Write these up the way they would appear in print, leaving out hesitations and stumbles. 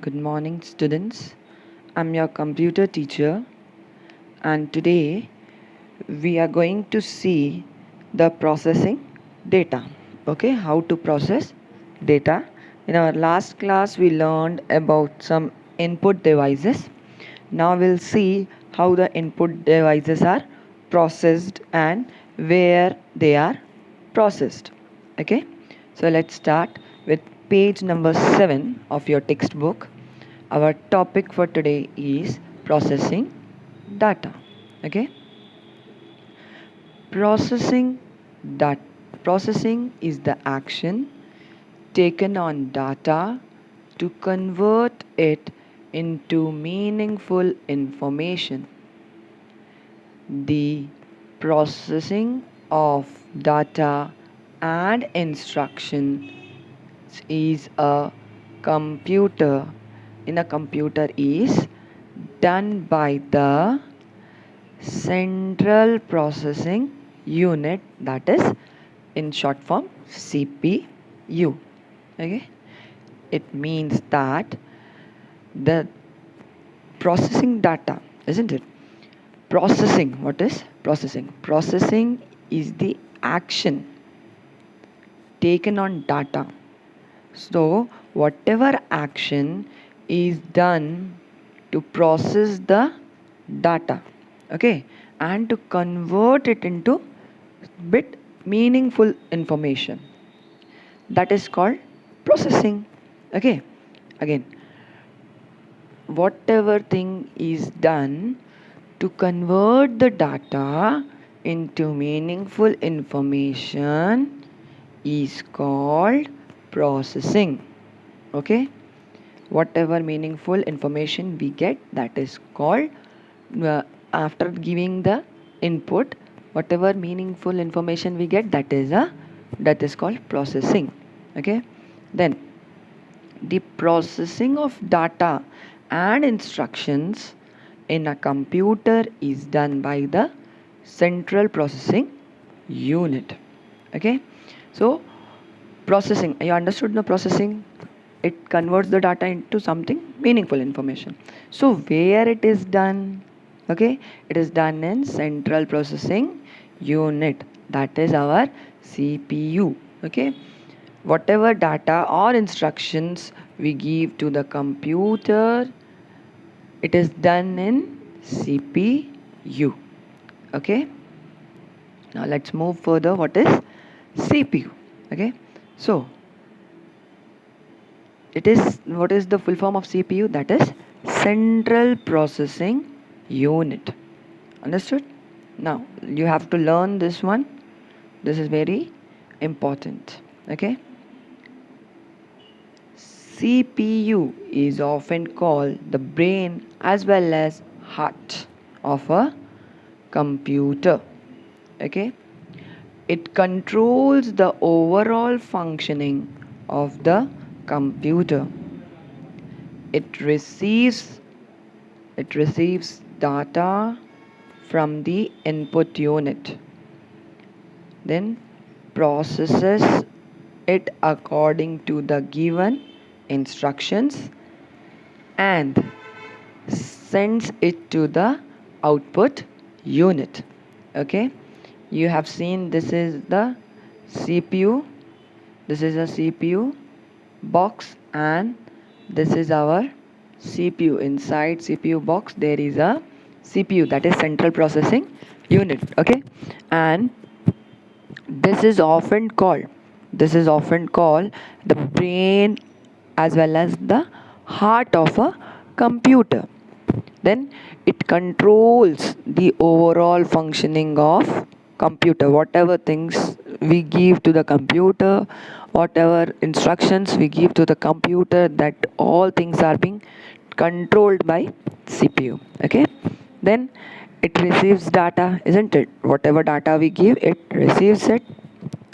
Good morning, students. I'm your computer teacher, and today we are going to see the processing data. Okay, how to process data. In our last class, we learned about some input devices. Now we'll see how the input devices are processed and where they are processed. Okay, so let's start with page number 7 of your textbook. Our topic for today is processing data. Okay, processing that processing is the action taken on data to convert it into meaningful information. The processing of data and instruction is a computer in a computer is done by the central processing unit, that is in short form CPU. Okay, it means that the processing data, isn't it? Processing, what is processing? Processing is the action taken on data. So whatever action is done to process the data, okay, and to convert it into bit meaningful information, that is called processing. Okay, again, whatever thing is done to convert the data into meaningful information is called processing. Okay, whatever meaningful information we get, that is called after giving the input, whatever meaningful information we get, that is called processing. Okay, then the processing of data and instructions in a computer is done by the central processing unit. Okay, so processing, you understood the processing? It converts the data into something meaningful information. So where it is done? Okay, it is done in central processing unit, that is our CPU. Okay, whatever data or instructions we give to the computer, it is done in CPU. Okay, now let's move further. What is CPU? Okay, so it is, what is the full form of CPU? That is central processing unit. Understood? Now you have to learn this one. This is very important. Okay, CPU is often called the brain as well as heart of a computer. Okay, it controls the overall functioning of the computer. It receives it receives data from the input unit, then processes it according to the given instructions and sends it to the output unit. Okay, you have seen this is the CPU, this is a CPU box, and this is our CPU. Inside CPU box there is a CPU, that is central processing unit. Okay, and this is often called the brain as well as the heart of a computer. Then it controls the overall functioning of computer. Whatever things we give to the computer, whatever instructions we give to the computer, that all things are being controlled by CPU. Okay, then it receives data, isn't it? Whatever data we give, it receives it,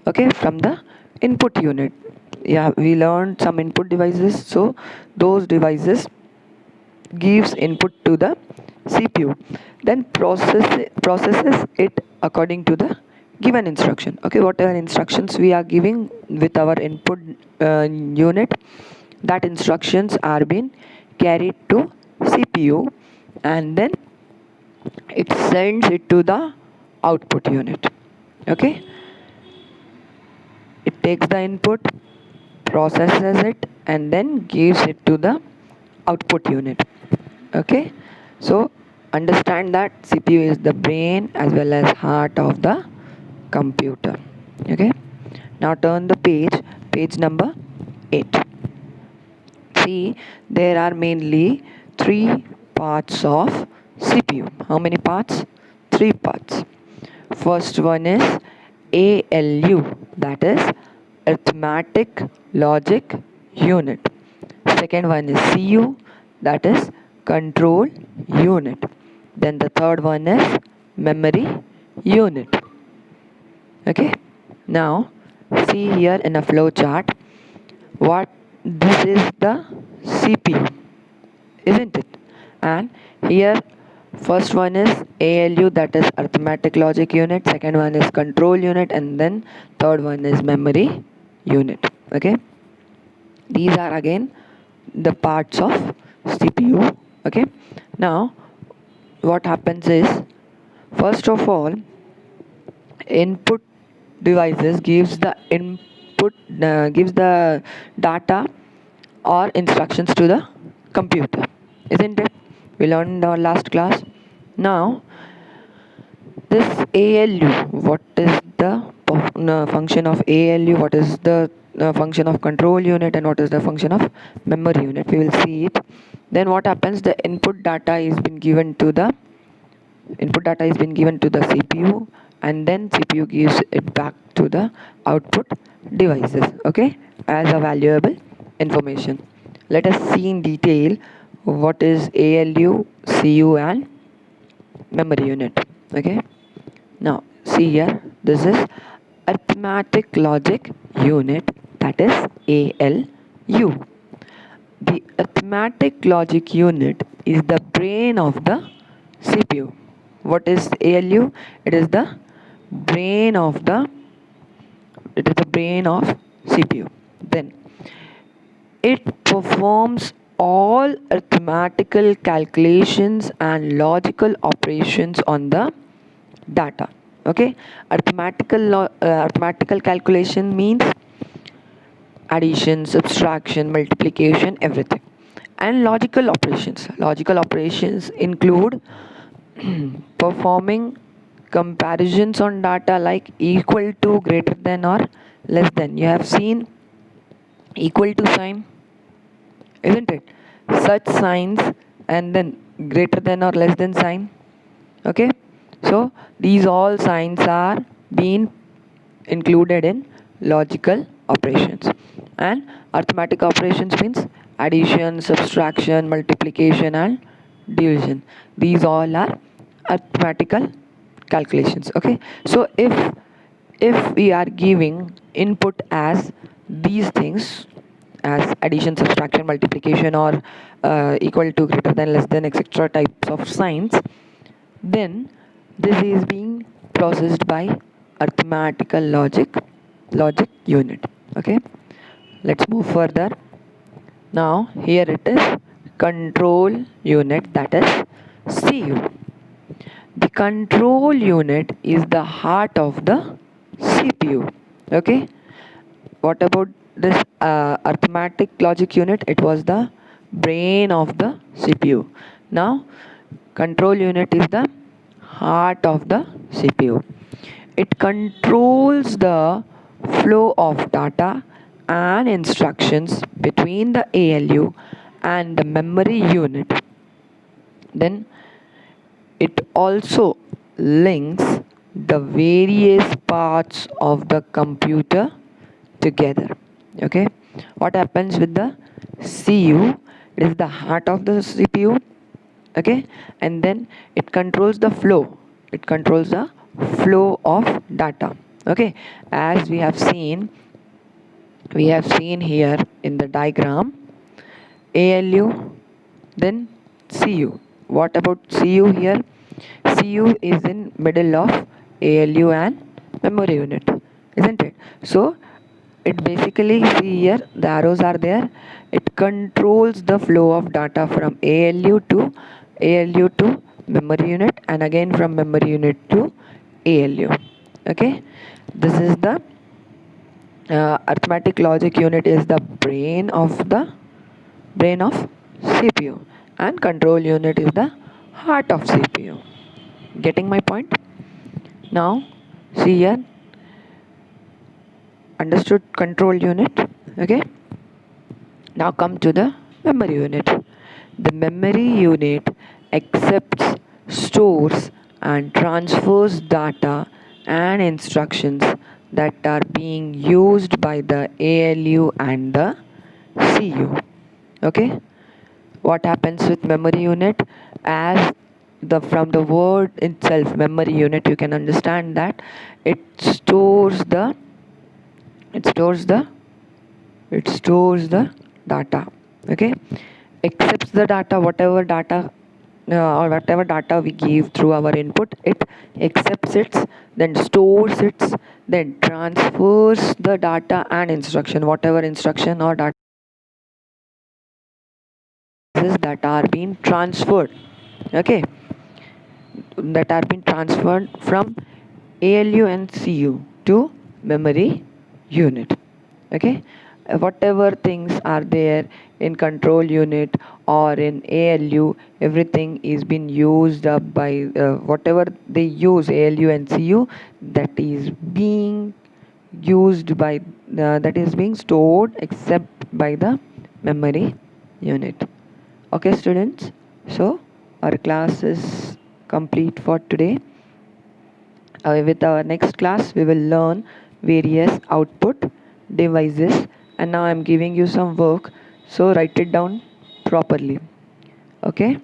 okay, from the input unit. Yeah, we learned some input devices, so those devices gives input to the CPU, then processes it according to the given instruction. Okay, whatever instructions we are giving with our input unit, that instructions are being carried to CPU, and then it sends it to the output unit. Okay, it takes the input, processes it, and then gives it to the output unit. Okay, so understand that CPU is the brain as well as heart of the computer. Okay, now turn the page number 8. See, there are mainly three parts of CPU. How many parts? Three parts. First one is ALU, that is arithmetic logic unit. Second one is CU, that is control unit. Then the third one is memory unit. Okay, now see here in a flow chart what this is the CPU, isn't it? And here first one is ALU, that is arithmetic logic unit, second one is control unit, and then third one is memory unit. Okay, these are again the parts of CPU. Okay, now what happens is, first of all, input devices gives the data or instructions to the computer, isn't it? We learned in our last class. Now this ALU, what is the function of ALU, what is the function of control unit, and what is the function of memory unit, we will see it. Then what happens, the input data is been given to the CPU, and then CPU gives it back to the output devices, okay, as a valuable information. Let us see in detail what is ALU, CU, and memory unit. Okay, now see here, this is arithmetic logic unit, that is ALU. The arithmetic logic unit is the brain of the CPU. What is ALU? It is the brain of CPU. Then it performs all arithmetical calculations and logical operations on the data. Okay, arithmetical calculation means addition, subtraction, multiplication, everything. And logical operations include performing comparisons on data like equal to, greater than, or less than. You have seen equal to sign, isn't it? Such signs, and then greater than or less than sign. Okay, so these all signs are being included in logical operations. And arithmetic operations means addition, subtraction, multiplication, and division. These all are arithmetical calculations. Okay, so if we are giving input as these things, as addition, subtraction, multiplication, or equal to, greater than, less than, etc., types of signs, then this is being processed by arithmetical logic unit. Okay, let's move further. Now here it is control unit, that is CU. The control unit is the heart of the CPU. Okay, what about this arithmetic logic unit? It was the brain of the CPU. Now control unit is the heart of the CPU. It controls the flow of data and instructions between the ALU and the memory unit. Then it also links the various parts of the computer together. Okay, what happens with the CU? It is the heart of the CPU. Okay, and then it controls the flow of data. Okay, as we have seen here in the diagram, ALU, then CU. What about CU here? CU is in middle of ALU and memory unit, isn't it? So it basically, see here the arrows are there, it controls the flow of data from ALU to memory unit, and again from memory unit to ALU. Okay, this is the arithmetic logic unit is the brain of CPU, and control unit is the heart of CPU. Getting my point? Now see here, understood control unit. Okay, now come to the memory unit. The memory unit accepts, stores and transfers data and instructions that are being used by the ALU and the CU. Okay, what happens with memory unit? As the from the word itself, memory unit, you can understand that it stores the it stores the it stores the data. Okay, accepts the data, whatever data or whatever data we give through our input, it accepts it, then stores it, then transfers the data and instruction, whatever instruction or data that are being transferred. Okay, that are being transferred from ALU and CU to memory unit. Okay, whatever things are there in control unit or in ALU, everything is being used up by whatever they use ALU and CU, that is being used by that is being stored except by the memory unit. Okay, students, so our class is complete for today. With our next class, we will learn various output devices, and now I'm giving you some work, so write it down properly. Okay.